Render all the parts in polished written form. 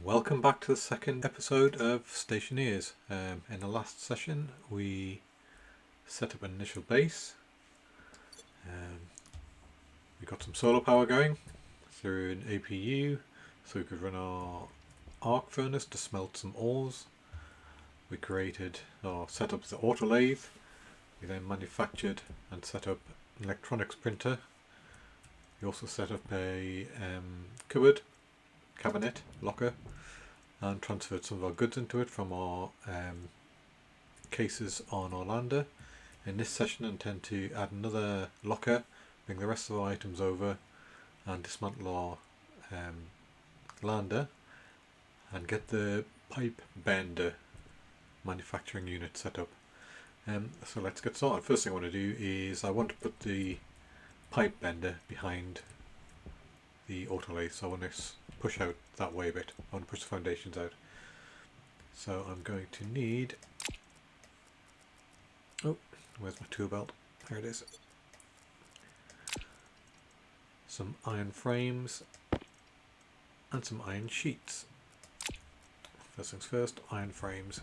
Welcome back to the second episode of Stationeers. In the last session we set up an initial base. We got some solar power going through an APU so we could run our arc furnace to smelt some ores. We created or set up the auto lathe. We then manufactured and set up an electronics printer. We also set up a cabinet, locker, and transferred some of our goods into it from our cases on our lander. In this session I intend to add another locker, bring the rest of our items over and dismantle our lander and get the pipe bender manufacturing unit set up. So let's get started. First thing I want to do is I want to put the pipe bender behind the auto lathe, so I want to push out that way a bit. I want to push the foundations out. So I'm going to need, where's my tool belt? There it is. Some iron frames and some iron sheets. First things first, iron frames.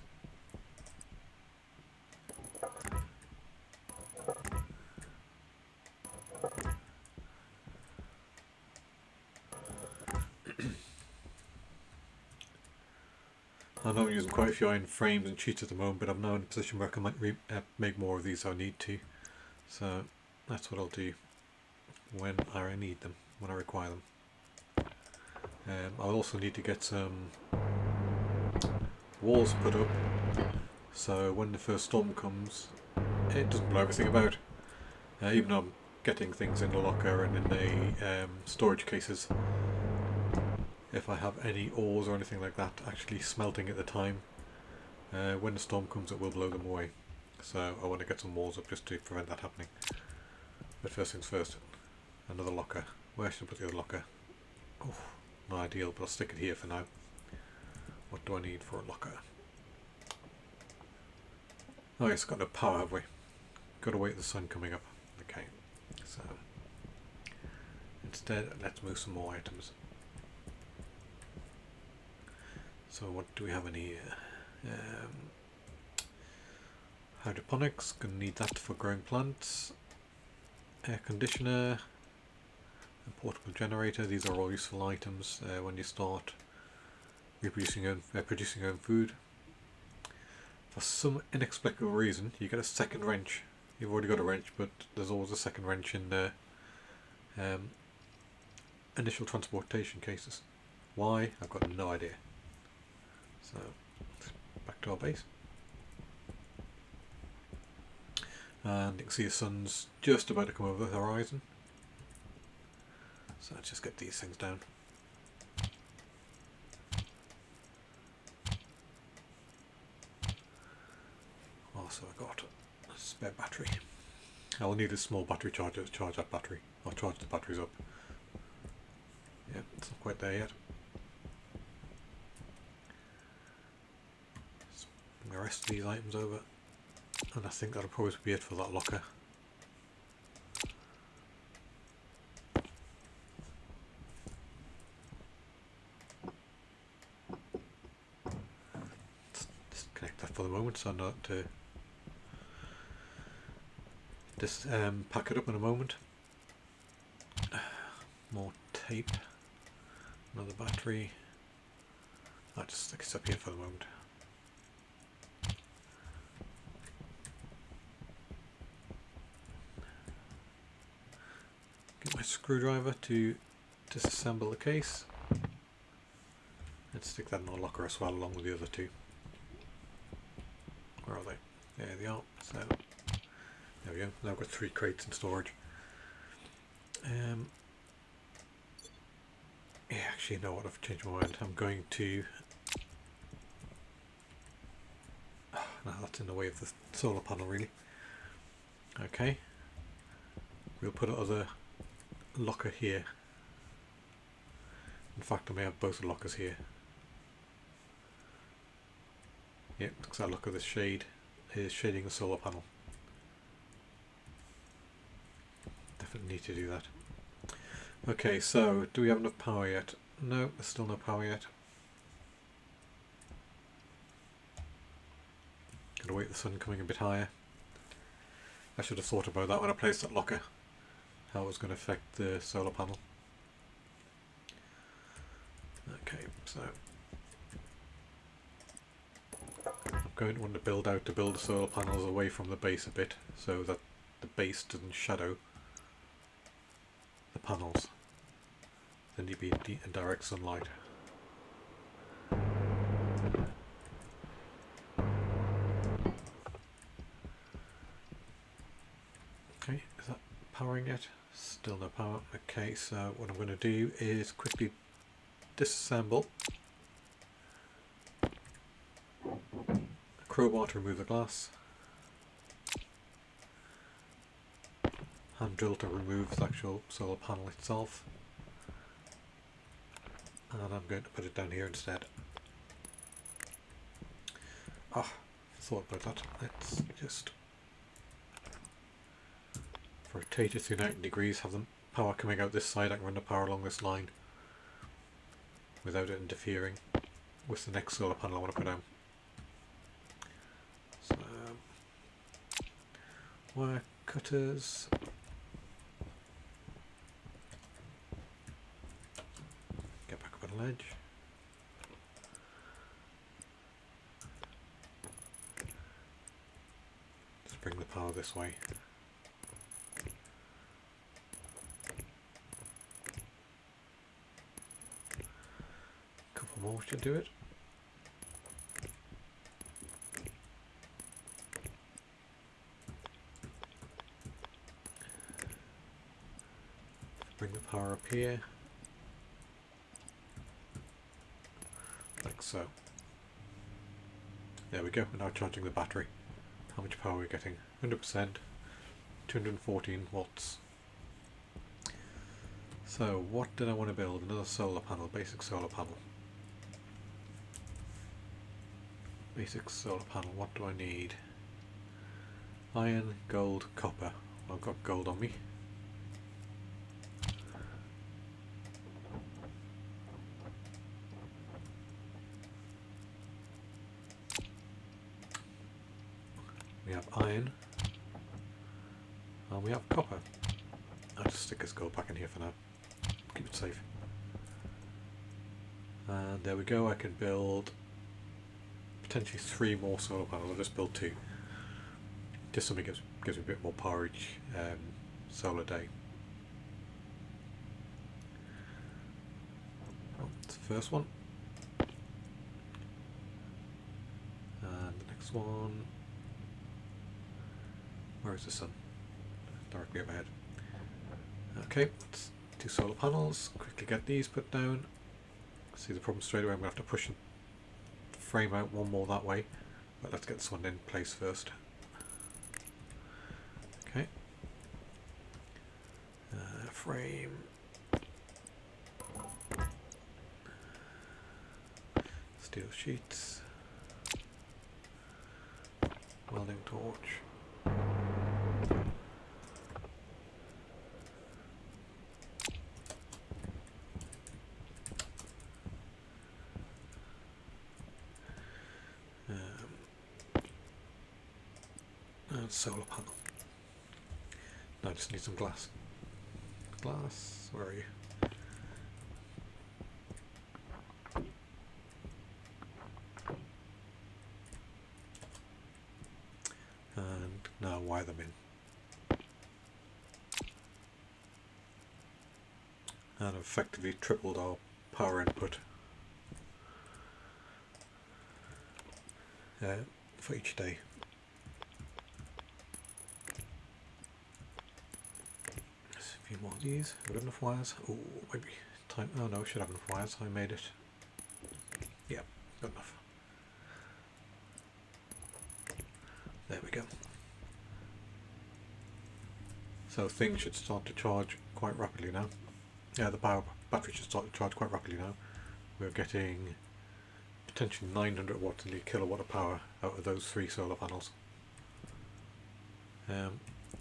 I know I'm using quite a few iron frames and sheets at the moment, but I'm now in a position where I can make more of these if I need to. So that's what I'll do when I need them, when I require them. I'll also need to get some walls put up so when the first storm comes it doesn't blow everything about. Even though I'm getting things in the locker and in the storage cases, if I have any ores or anything like that actually smelting at the time, when the storm comes it will blow them away. So I want to get some walls up just to prevent that happening. But first things first, another locker. Where should I put the other locker? Oh, not ideal, but I'll stick it here for now. What do I need for a locker? Oh yes, got no power, have we? Got to wait for the sun coming up. Okay, so instead let's move some more items. So what do we have in here? Hydroponics, gonna need that for growing plants. Air conditioner, a portable generator. These are all useful items when you start producing your own food. For some inexplicable reason, you get a second wrench. You've already got a wrench, but there's always a second wrench in the initial transportation cases. Why? I've got no idea. So back to our base, and you can see the sun's just about to come over the horizon, so let's just get these things down. Also I got a spare battery. I'll need a small battery charger to charge that battery, or charge the batteries up. Yeah, it's not quite there yet. The rest of these items over, and I think that'll probably be it for that locker. Let's disconnect that for the moment so not to just pack it up in a moment. More tape, another battery. I'll just stick it up here for the moment. Get my screwdriver to disassemble the case and stick that in our locker as well, along with the other two. Where are they? There they are. So there we go. Now I've got 3 crates in storage. Yeah, actually, you know what? I've changed my mind. I'm going to. No, that's in the way of the solar panel, really. Okay. We'll put another locker here. In fact, I may have both lockers here. Yep, because that look at this shade is shading the solar panel. Definitely need to do that. Okay, so do we have enough power yet? No, there's still no power yet. Gonna wait the sun coming a bit higher. I should have thought about that when I placed that locker, how it was going to affect the solar panel. Okay, so I'm going to want to build the solar panels away from the base a bit so that the base doesn't shadow the panels. Then you'd be in direct sunlight. Okay, is that powering yet? Still no power. Okay, so what I'm going to do is quickly disassemble a crowbar to remove the glass, hand drill to remove the actual solar panel itself, and I'm going to put it down here instead. Thought about that. Let's just rotate it through 90 degrees, have the power coming out this side. I can run the power along this line without it interfering with the next solar panel I want to put down. So, wire cutters. Get back up on the ledge. Just bring the power this way. More should do it. Bring the power up here, like so. There we go. We're now charging the battery. How much power are we getting? 100%, 214 watts. So what did I want to build? Another solar panel, basic solar panel. Basic solar panel, what do I need? Iron, gold, copper. Well, I've got gold on me. We have iron. And we have copper. I'll just stick this gold back in here for now. Keep it safe. And there we go, I can build potentially 3 more solar panels. I'll just build 2. Just something gives me a bit more power each solar day. That's the first one. And the next one. Where is the sun? Directly overhead. Okay, let's do solar panels. Quickly get these put down. See the problem straight away. I'm going to have to push the frame out one more that way. But let's get this one in place first. Okay. Frame. Steel sheets. Welding torch. And solar panel. Now I just need some glass. Glass, where are you? And now wire them in. And I've effectively tripled our power input for each day. A few more of these. Have we got enough wires? Oh, maybe time. Oh no, should have enough wires. I made it. Yeah, got enough. There we go. So things should start to charge quite rapidly now. Yeah, the battery should start to charge quite rapidly now. We're getting potentially 900 watts and a kilowatt of power out of those 3 solar panels.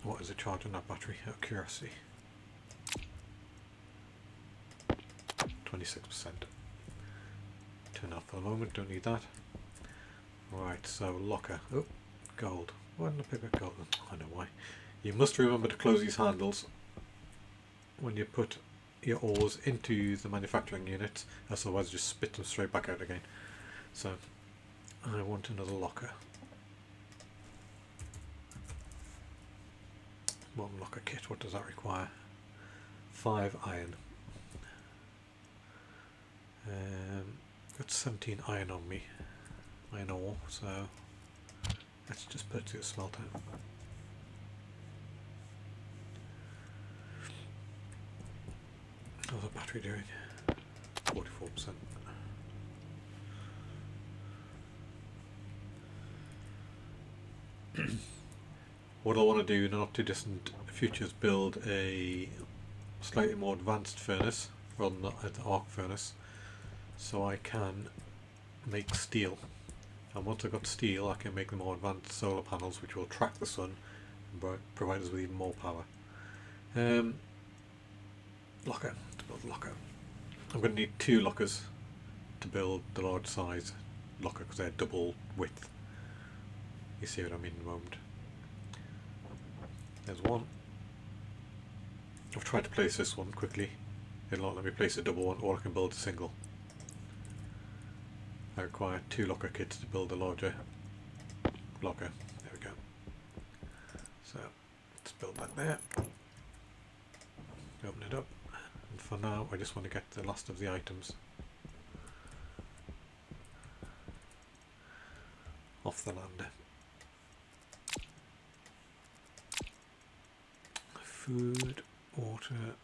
What is the charge on that battery? Out of curiosity. 26%. Turn off for the moment, don't need that. Right, so locker. Oh, gold. Why didn't I pick up gold? I know why. You must remember to close these handles when you put your ores into the manufacturing unit, otherwise just spit them straight back out again. So I want another locker. One locker kit, what does that require? 5 iron. Got 17 iron on me. Iron ore, so let's just put it to a smelter. How's the battery doing? 44%. What I want to do in the not too distant future is build a slightly more advanced furnace rather than an arc furnace, so I can make steel. And once I've got steel, I can make the more advanced solar panels which will track the sun and provide us with even more power. Locker, to build a locker. I'm going to need 2 lockers to build the large size locker because they're double width. You see what I mean in the moment. There's one. I've tried to place this one quickly. It'll not let me place a double one, or I can build a single. I require 2 locker kits to build a larger locker. There we go. So let's build that there. Open it up. And for now I just want to get the last of the items off the lander. Food, water,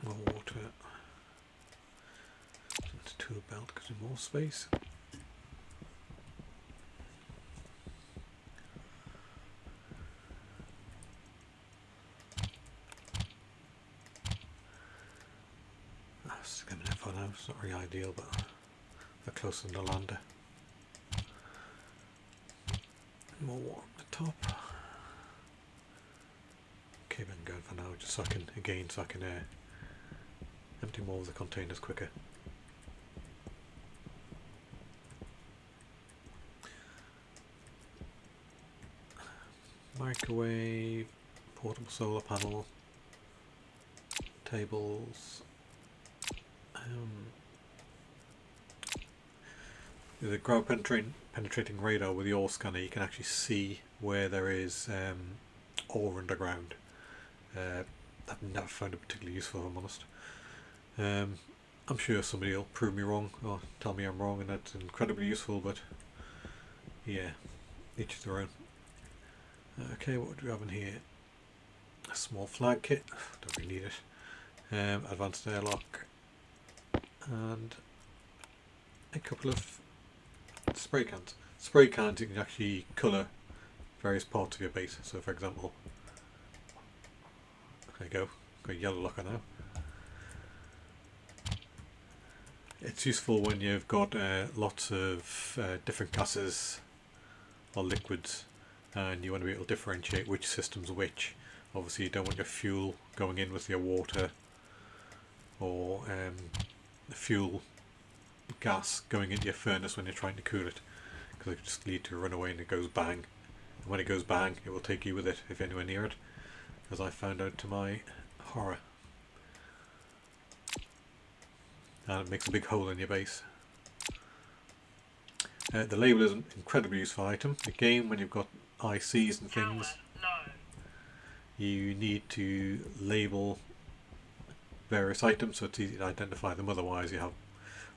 more water. It's a tool belt because of more space. That's coming in for now. It's not really ideal, but they're closer than the lander. More water on the top. Okay, I'm going for now, just so I can empty more of the containers quicker. Microwave, portable solar panel, tables. With a ground penetrating radar with the ore scanner, you can actually see where there is ore underground. I've never found it particularly useful, if I'm honest. I'm sure somebody will prove me wrong or tell me I'm wrong and that's incredibly useful, but yeah, each to their own. Okay, what do we have in here? A small flag kit, don't really need it. Advanced airlock, and a couple of spray cans. Spray cans you can actually colour various parts of your base. So for example, there you go, got a yellow locker now. It's useful when you've got lots of different gases or liquids and you want to be able to differentiate which system's which. Obviously you don't want your fuel going in with your water, or the fuel gas going into your furnace when you're trying to cool it, because it could just lead to a runaway and it goes bang. And when it goes bang, it will take you with it if you're anywhere near it, as I found out to my horror. And it makes a big hole in your base. The label is an incredibly useful item. Again, when you've got ICs and things, you need to label various items so it's easy to identify them. Otherwise you have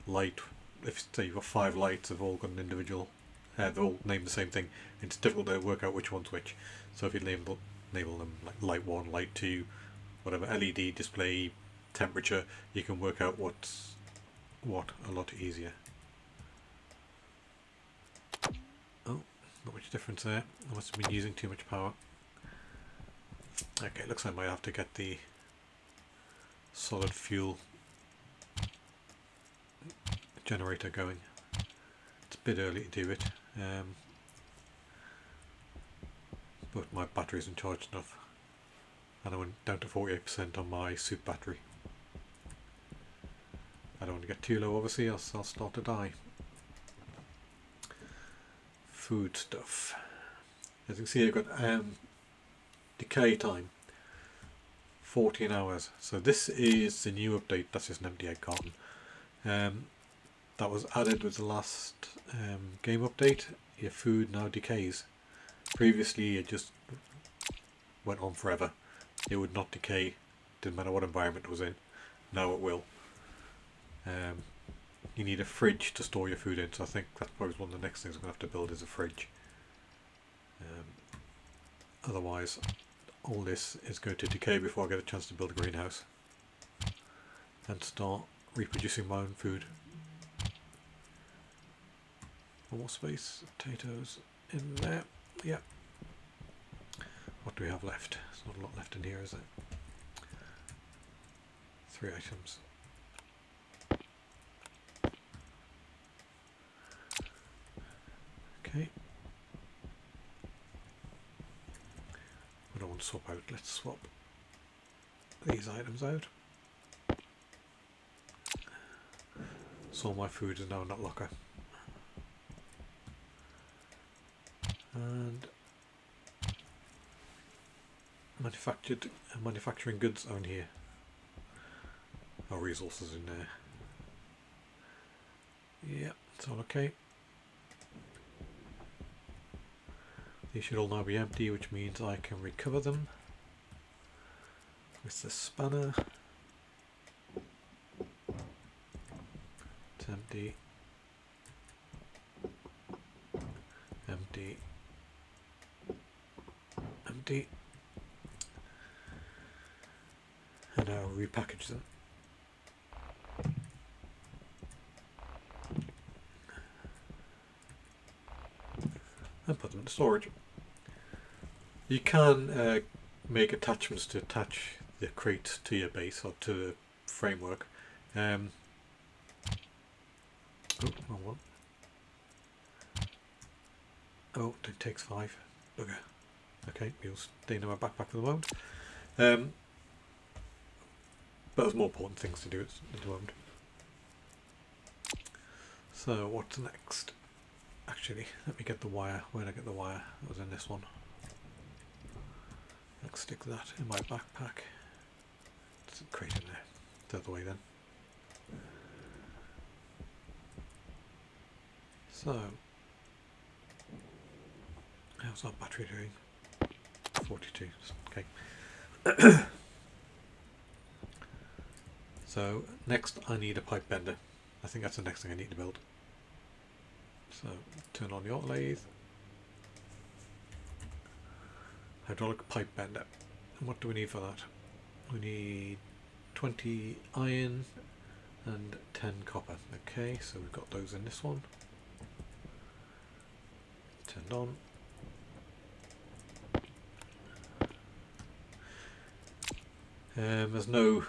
light, if say you've got 5 lights, they've all got an individual, they're all named the same thing, it's difficult to work out which one's which. So if you label them like light 1, light 2, whatever, LED, display, temperature, you can work out what's what a lot easier. Oh, not much difference there. I must have been using too much power. Okay, looks like I might have to get the solid fuel generator going. It's a bit early to do it, but my battery isn't charged enough, and I went down to 48% on my soup battery. I don't want to get too low, obviously, else I'll start to die. Food stuff. As you can see, I've got decay time 14 hours. So this is the new update. That's just an empty egg carton. That was added with the last game update. Your food now decays. Previously it just went on forever. It would not decay, didn't matter what environment it was in. Now it will. You need a fridge to store your food in, so I think that's probably one of the next things I'm going to have to build is a fridge. Otherwise all this is going to decay before I get a chance to build a greenhouse and start reproducing my own food. More space, potatoes in there, yeah. What do we have left? There's not a lot left in here, is it? 3 items. Okay. I don't want to swap out, let's swap these items out. So my food is now in that locker. And manufacturing goods are in here. Our resources in there. Yeah, it's all okay. These should all now be empty, which means I can recover them with the spanner. It's empty. Empty. Empty. And I'll repackage them. And put them in storage. You can make attachments to attach the crate to your base or to the framework. Oh, wrong one. Oh, it takes 5. Okay. Okay, you'll stay in my backpack for the moment. But there's more important things to do at the moment. So what's next? Actually, let me get the wire. Where did I get the wire? It was in this one. Let's stick that in my backpack. There's a crate in there. The other way then. So, how's our battery doing? 42. Okay. So next I need a pipe bender. I think that's the next thing I need to build. So turn on the auto lathe. Hydraulic pipe bender. And what do we need for that? We need 20 iron and 10 copper. Okay, so we've got those in this one. Turned on. There's no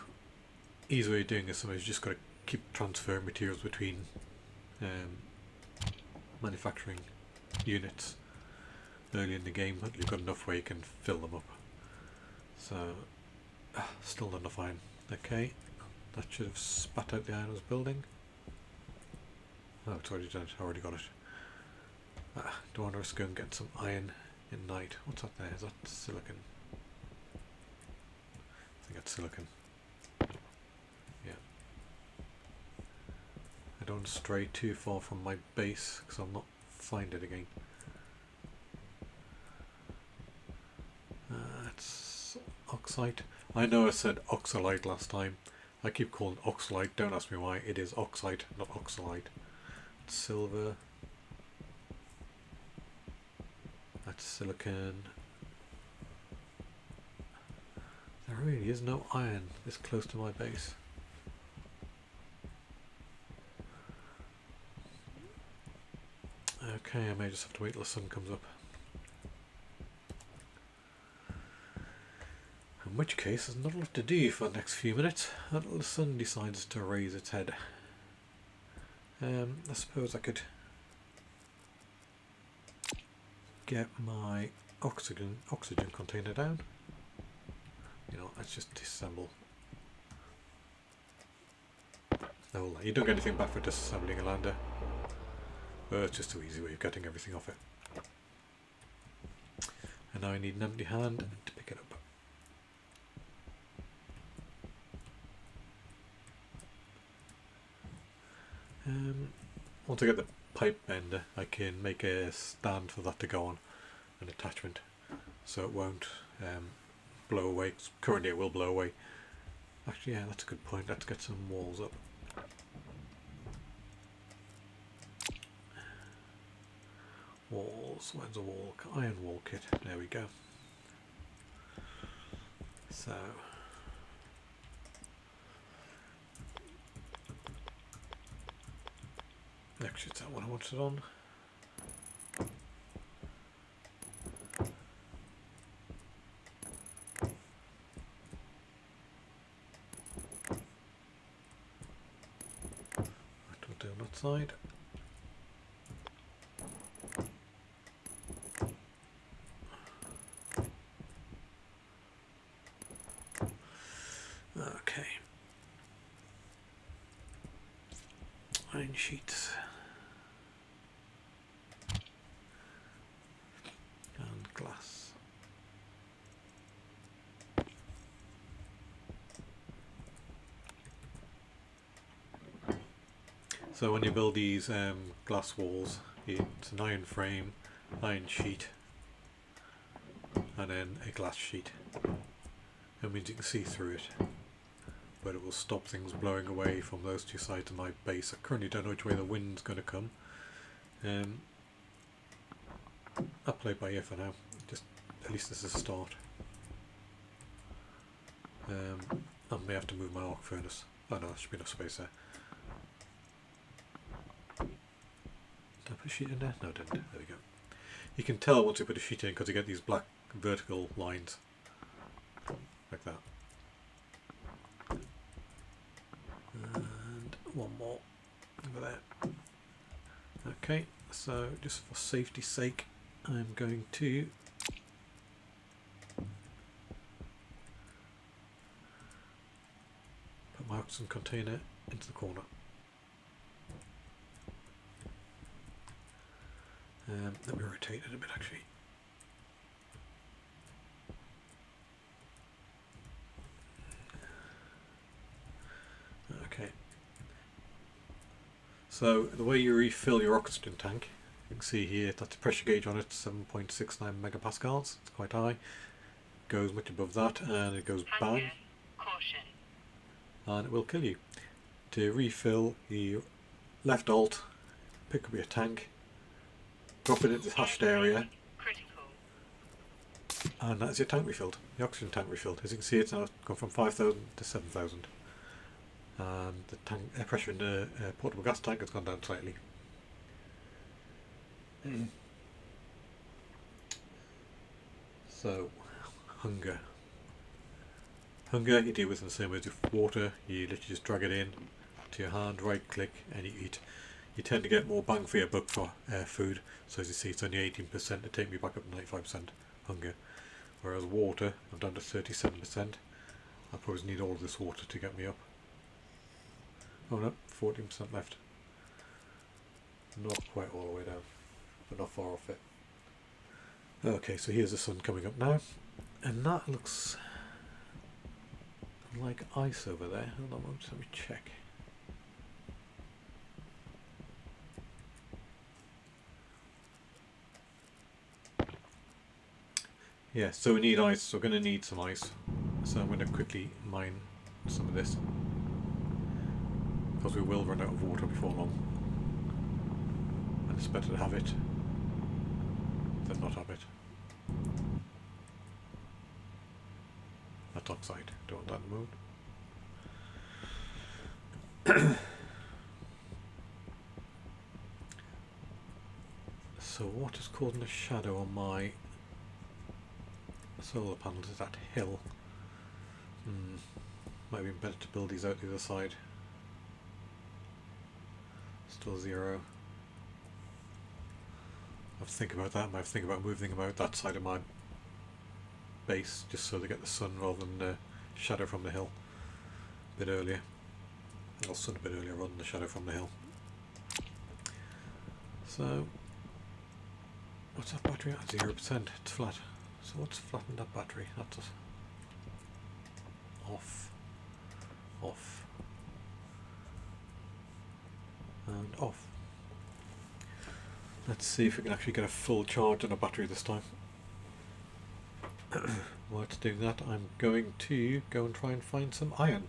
easy way of doing this, somebody's just got to keep transferring materials between manufacturing units early in the game until you've got enough where you can fill them up. So, still not enough iron. Okay, that should have spat out the iron I was building. Oh, it's already done it, I already got it. Don't want to risk going and get some iron in night. What's that there? Is that silicon? I think that's silicon. Yeah. I don't stray too far from my base because I'll not find it again. That's oxide. I know I said oxalite last time. I keep calling it oxalite. Don't ask me why. It is oxide, not oxalite. It's silver. That's silicon. There really is no iron this close to my base. Okay, I may just have to wait till the sun comes up. In which case, there's not a lot to do for the next few minutes until the sun decides to raise its head. I suppose I could get my oxygen container down. You know, let's just disassemble. No, you don't get anything back for disassembling a lander. But it's just an easy way of getting everything off it. And now I need an empty hand to pick it up. Once I get the pipe bender, I can make a stand for that to go on, an attachment, so it won't blow away. 'Cause currently it will blow away. Actually, yeah, that's a good point. Let's get some walls up. Walls, where's the wall? Iron wall kit, there we go. So, actually it's that one I wanted on. That will do on that side. Okay. Iron sheets. And glass. So when you build these glass walls, it's an iron frame, iron sheet, and then a glass sheet. That means you can see through it, but it will stop things blowing away from those two sides of my base. I currently don't know which way the wind's going to come. I'll play by ear for now. Just at least this is a start. I may have to move my arc furnace. Oh no, there should be enough space there. Did I put a sheet in there? No, I didn't. There we go. You can tell once you put a sheet in because you get these black vertical lines. Like that. And one more over there. Okay, so just for safety's sake, I'm going to put my oxygen container into the corner. Let me rotate it a bit actually. Okay. So the way you refill your oxygen tank, you can see here that's a pressure gauge on it, 7.69 megapascals. It's quite high. Goes much above that, and it goes bang, and it will kill you. To refill, you left alt, pick up your tank, drop it into the hashed area, and that's your tank refilled, the oxygen tank refilled. As you can see, it's now gone from 5,000 to 7,000. And the tank pressure in the portable gas tank has gone down slightly. So, hunger. Hunger you deal with in the same way as with water. You literally just drag it in to your hand, right click, and you eat. You tend to get more bang for your buck for food. So as you see, it's only 18% to take me back up to 95% hunger. Whereas water, I'm down to 37%. I probably need all of this water to get me up. Oh no, 14% left. Not quite all the way down, but not far off it. Okay, so here's the sun coming up now. And that looks like ice over there. Hold on a moment, let me check. Yeah, so we need ice, so we're going to need some ice. So I'm going to quickly mine some of this, because we will run out of water before long. And it's better to have it than not have it. That's oxide, don't want that in the moon. So what is causing a shadow on my solar panels is that hill. Might be better to build these out the other side. Still 0. I have to think about that. I have to think about moving them out that side of my base just so they get the sun rather than the shadow from the hill a bit earlier. Or sun a bit earlier rather than the shadow from the hill. So, what's that battery at? 0%. It's flat. So what's flattened that battery? That's off, off, and off. Let's see if we can actually get a full charge on a battery this time. While it's doing that, I'm going to go and try and find some iron.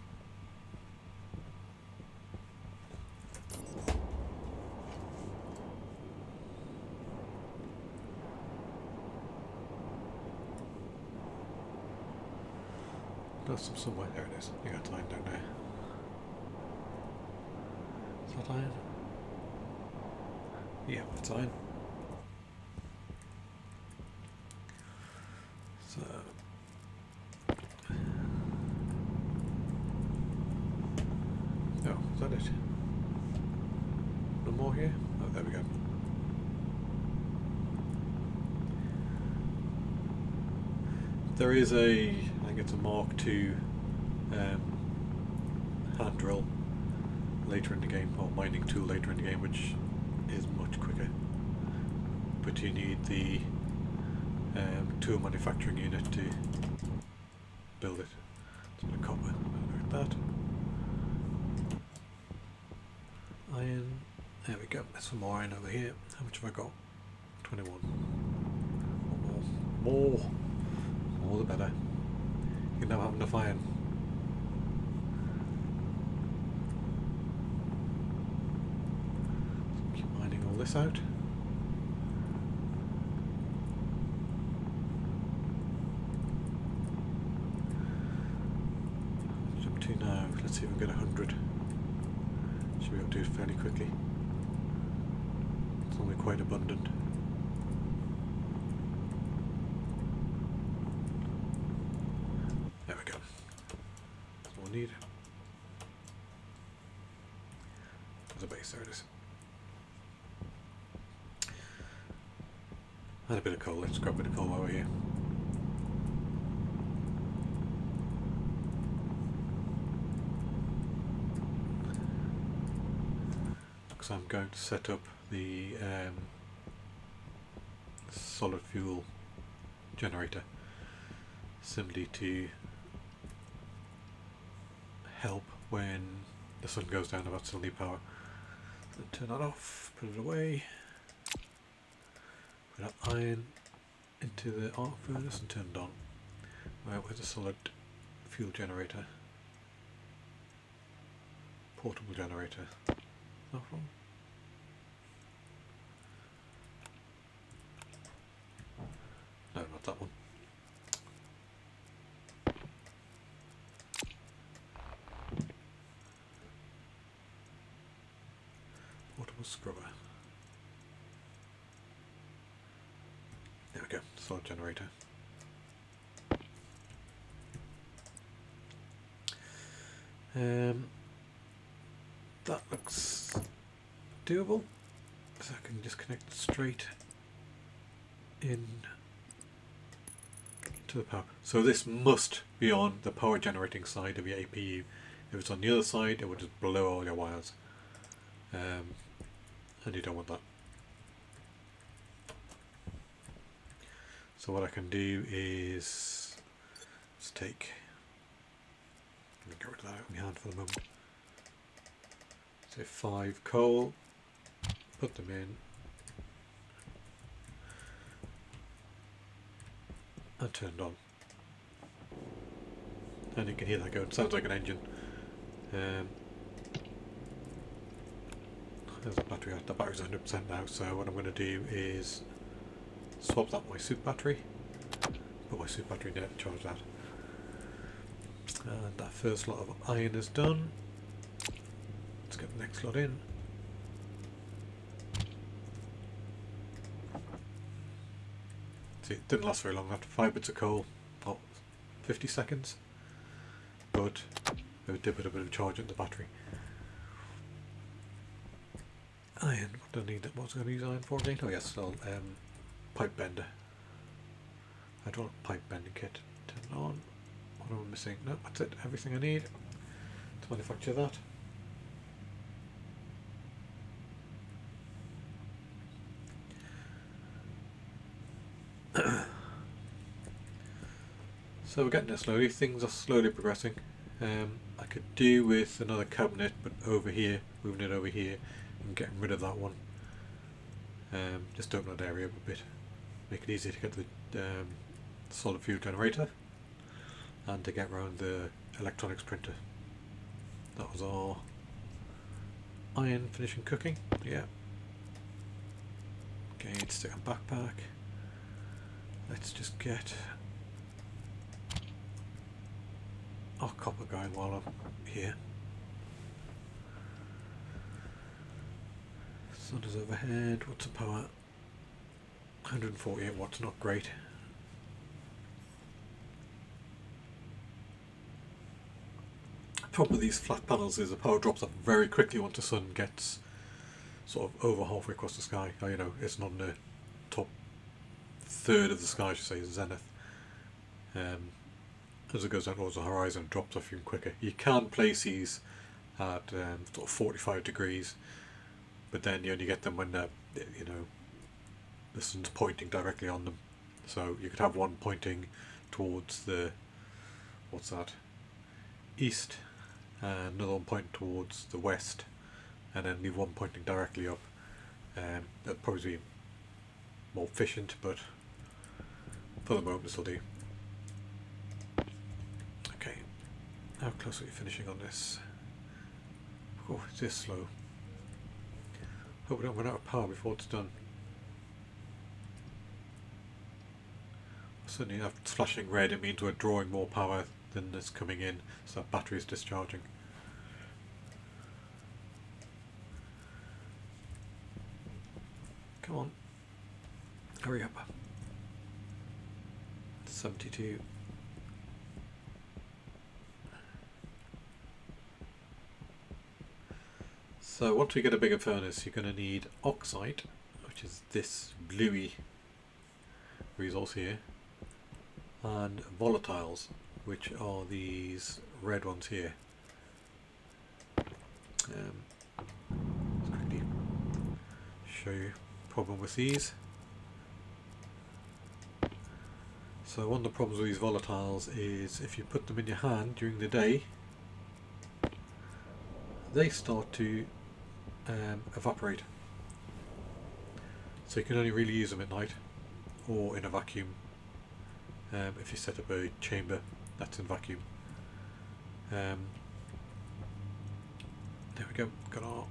There's some somewhere. There it is. You got iron down there. Is that iron? Yeah, it's iron. So oh, is that it? No more here? Oh, there we go. There is a, I think it's a Mark II hand drill later in the game, or mining tool later in the game, which is much quicker. But you need the tool manufacturing unit to build it. It's a bit of copper, like that. Iron, there we go. There's some more iron over here. How much have I got? 21. More the better. You can now have enough iron. So keep mining all this out. Jump to now. Let's see if we get 100. Should be able to do it fairly quickly. It's normally quite abundant. There we go. That's all we need. There's a base, there it is. And a bit of coal. Let's grab a bit of coal while we're here. Because I'm going to set up the solid fuel generator simply to help when the sun goes down about still need power. So turn that off, put it away, put that iron into the arc furnace and turn it on. Right, where's the solid fuel generator? Portable generator. That one? No, not that one. Portable scrubber. There we go, solid generator. That looks doable. So I can just connect straight in to the power. So this must be on the power generating side of your APU. If it's on the other side, it would just blow all your wires. And you don't want that. So what I can do is just take, let me get rid of that out of my hand for the moment. Say 5 coal, put them in, and turned on. And you can hear that go, it sounds like an engine. There's a battery out, the battery's 100% now, so what I'm going to do is swap that my soup battery, put my soup battery in there to charge that. And that first lot of iron is done. Let's get the next lot in. See, it didn't last very long, after 5 bits of coal, not 50 seconds, but it did put a bit of charge in the battery. Iron, what do I need? What was I going to use iron for again? Oh yes, so pipe bender. Hydraulic pipe bending kit. Turn it on. What am I missing? No, that's it. Everything I need to manufacture that. So we're getting there slowly, things are slowly progressing. I could do with another cabinet, but over here, moving it over here and getting rid of that one. Just open that area up a bit, make it easier to get the solid fuel generator and to get around the electronics printer. That was our iron finishing cooking, yeah. Okay, let's stick a backpack. Let's just get our copper going while I'm here. Sun is overhead. What's the power? 148 watts, not great. The problem with these flat panels is the power drops off very quickly once the sun gets sort of over halfway across the sky. Or, you know, it's not in the top third of the sky, I should say, zenith. As it goes down towards the horizon, it drops off even quicker. You can place these at sort of 45 degrees, but then you only get them when the sun's pointing directly on them. So you could have one pointing towards the east, and another one pointing towards the west, and then leave one pointing directly up. That'd probably be more efficient, but for the moment this will do. Okay, how close are we finishing on this? Oh, it's this slow. Hope we don't run out of power before it's done. Certainly, if it's flashing red, it means we're drawing more power than is coming in, so that battery is discharging. Come on, hurry up. 72. So once we get a bigger furnace, you're going to need oxide, which is this bluey resource here, and volatiles, which are these red ones here. Let's quickly show you the problem with these. So one of the problems with these volatiles is if you put them in your hand during the day, they start to evaporate. So you can only really use them at night or in a vacuum. If you set up a chamber that's in vacuum. There we go, got our,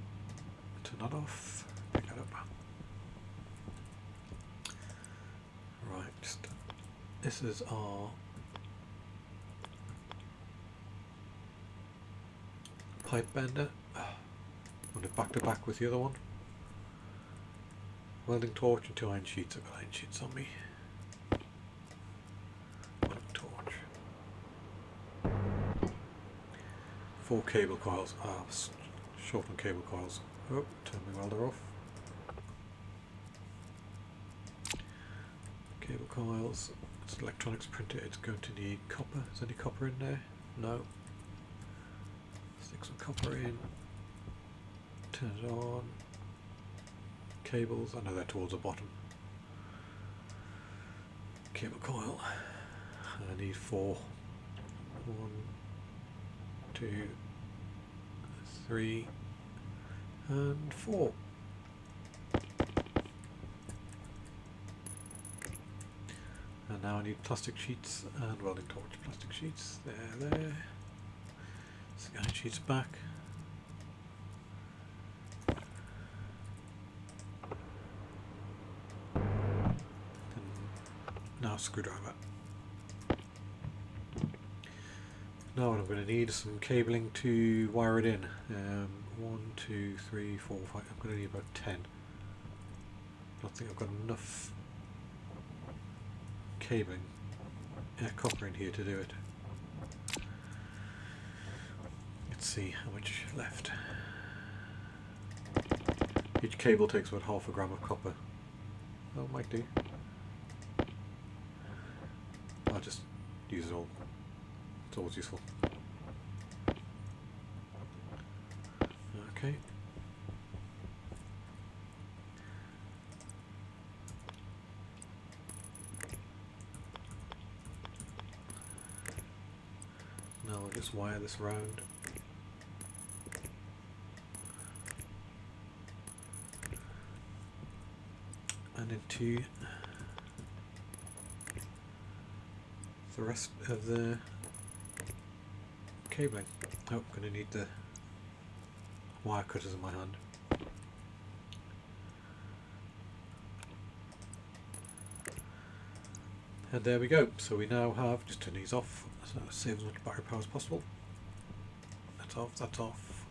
turn that off, pick that up. Right, this is our pipe bender. Run it back to back with the other one. Welding torch and 2 iron sheets. I've got iron sheets on me. Welding torch. 4 cable coils. Short on cable coils. Oh, turn my welder off. Cable coils. It's an electronics printer. It's going to need copper. Is any copper in there? No. Stick some copper in. Turn it on. Cables, I know they're towards the bottom. Cable coil. I need 4. 1, 2, 3, and 4. And now I need plastic sheets and welding torch. Plastic sheets, there. Iron sheets back. Now screwdriver. Now what I'm going to need is some cabling to wire it in. 1, 2, 3, 4, 5. I'm going to need about 10. I don't think I've got enough cabling, copper in here to do it. Let's see how much left. Each cable takes about half a gram of copper. That might do. I'll just use it all. It's always useful. Okay. just wire this around. And into the rest of the cabling. Oh, I'm going to need the wire cutters in my hand. And there we go. So we now have, just turn these off, so save as much battery power as possible. That's off,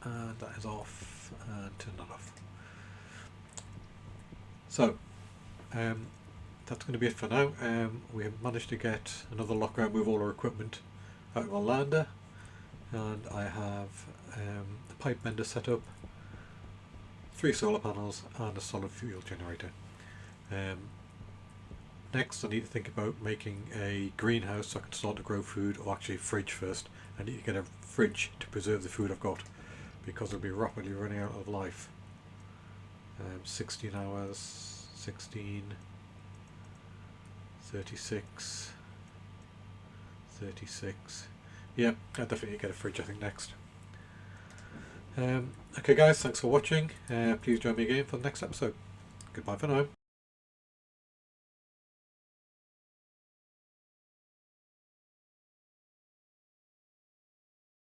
and that is off, and turn that off. So, that's going to be it for now. We have managed to get another locker out, move all our equipment out of our lander, and I have a pipe bender set up, 3 solar panels, and a solid fuel generator. Next I need to think about making a greenhouse so I can start to grow food, or actually a fridge first. I need to get a fridge to preserve the food I've got, because I'll be rapidly running out of life. 16 hours, 16, 36, 36. Yeah, I'll definitely get a fridge I think next. Okay guys, thanks for watching. Please join me again for the next episode. Goodbye for now.